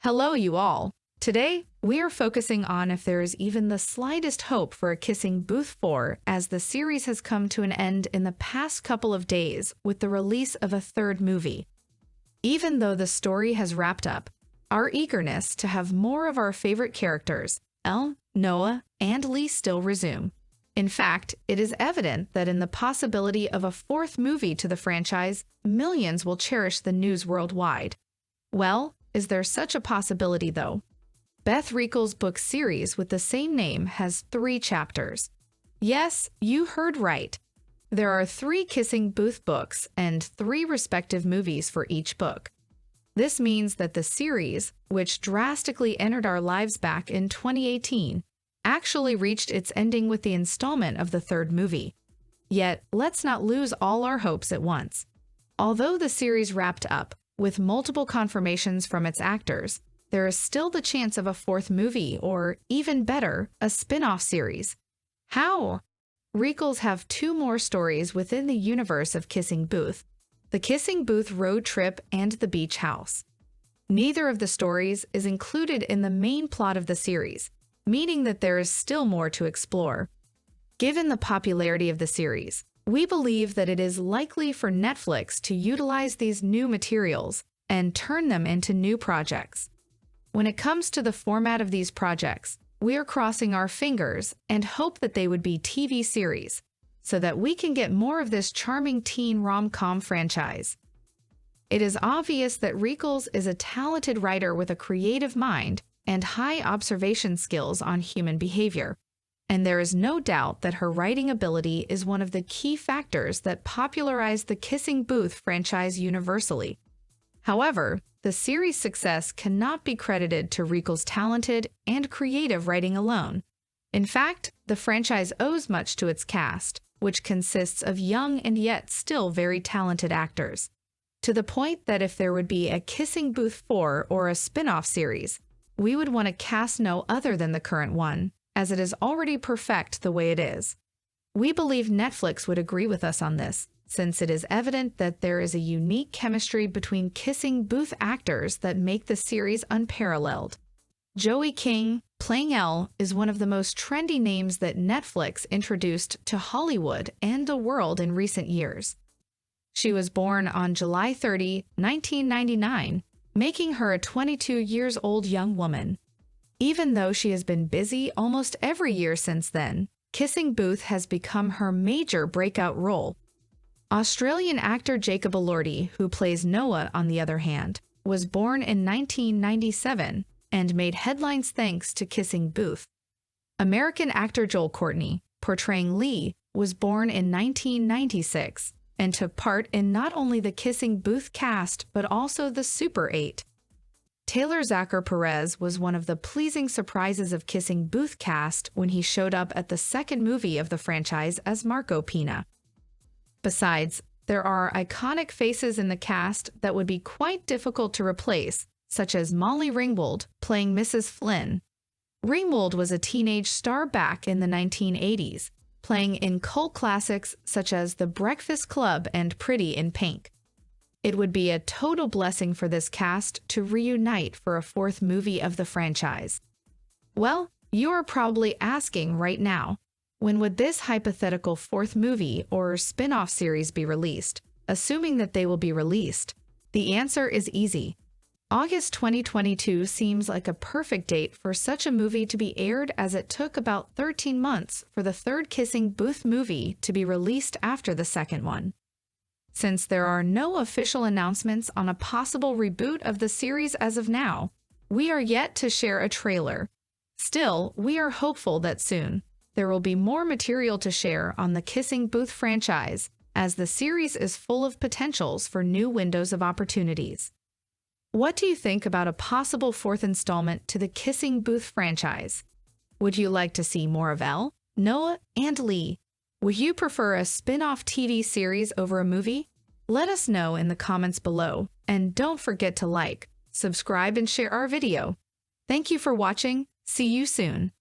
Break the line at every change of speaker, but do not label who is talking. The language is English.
Hello, you all. Today, we are focusing on if there is even the slightest hope for a Kissing Booth 4, as the series has come to an end in the past couple of days with the release of a third movie. Even though the story has wrapped up, our eagerness to have more of our favorite characters, Elle, Noah, and Lee, still resume. In fact, it is evident that in the possibility of a fourth movie to the franchise, millions will cherish the news worldwide. Well, is there such a possibility, though? Beth Reekles' book series with the same name has 3 chapters. Yes, you heard right. There are 3 Kissing Booth books and 3 respective movies for each book. This means that the series, which drastically entered our lives back in 2018, actually reached its ending with the installment of the third movie. Yet, let's not lose all our hopes at once. Although the series wrapped up, with multiple confirmations from its actors, there is still the chance of a fourth movie or, even better, a spin-off series. How? Reekles have 2 more stories within the universe of Kissing Booth: the Kissing Booth Road Trip and the Beach House. Neither of the stories is included in the main plot of the series, meaning that there is still more to explore. Given the popularity of the series, we believe that it is likely for Netflix to utilize these new materials and turn them into new projects. When it comes to the format of these projects, we are crossing our fingers and hope that they would be TV series, so that we can get more of this charming teen rom-com franchise. It is obvious that Reekles is a talented writer with a creative mind and high observation skills on human behavior, and there is no doubt that her writing ability is one of the key factors that popularized the Kissing Booth franchise universally. However, the series' success cannot be credited to Reekles' talented and creative writing alone. In fact, the franchise owes much to its cast, which consists of young and yet still very talented actors, to the point that if there would be a Kissing Booth 4 or a spin-off series, we would want to cast no other than the current one, as it is already perfect the way it is. We believe Netflix would agree with us on this, since it is evident that there is a unique chemistry between Kissing Booth actors that make the series unparalleled. Joey King, playing Elle, is one of the most trendy names that Netflix introduced to Hollywood and the world in recent years. She was born on July 30, 1999, making her a 22-years-old young woman. Even though she has been busy almost every year since then, Kissing Booth has become her major breakout role. Australian actor Jacob Elordi, who plays Noah on the other hand, was born in 1997 and made headlines thanks to Kissing Booth. American actor Joel Courtney, portraying Lee, was born in 1996 and took part in not only the Kissing Booth cast but also the Super 8. Taylor Zacher Perez was one of the pleasing surprises of Kissing Booth cast when he showed up at the second movie of the franchise as Marco Pina. Besides, there are iconic faces in the cast that would be quite difficult to replace, such as Molly Ringwald playing Mrs. Flynn. Ringwald was a teenage star back in the 1980s, playing in cult classics such as The Breakfast Club and Pretty in Pink. It would be a total blessing for this cast to reunite for a fourth movie of the franchise. Well, you are probably asking right now, when would this hypothetical fourth movie or spin-off series be released, assuming that they will be released? The answer is easy. August 2022 seems like a perfect date for such a movie to be aired, as it took about 13 months for the third Kissing Booth movie to be released after the second one. Since there are no official announcements on a possible reboot of the series as of now, we are yet to share a trailer. Still, we are hopeful that soon there will be more material to share on the Kissing Booth franchise, as the series is full of potentials for new windows of opportunities. What do you think about a possible fourth installment to the Kissing Booth franchise? Would you like to see more of Elle, Noah, and Lee? Would you prefer a spin-off TV series over a movie? Let us know in the comments below, and don't forget to like, subscribe, and share our video. Thank you for watching. See you soon.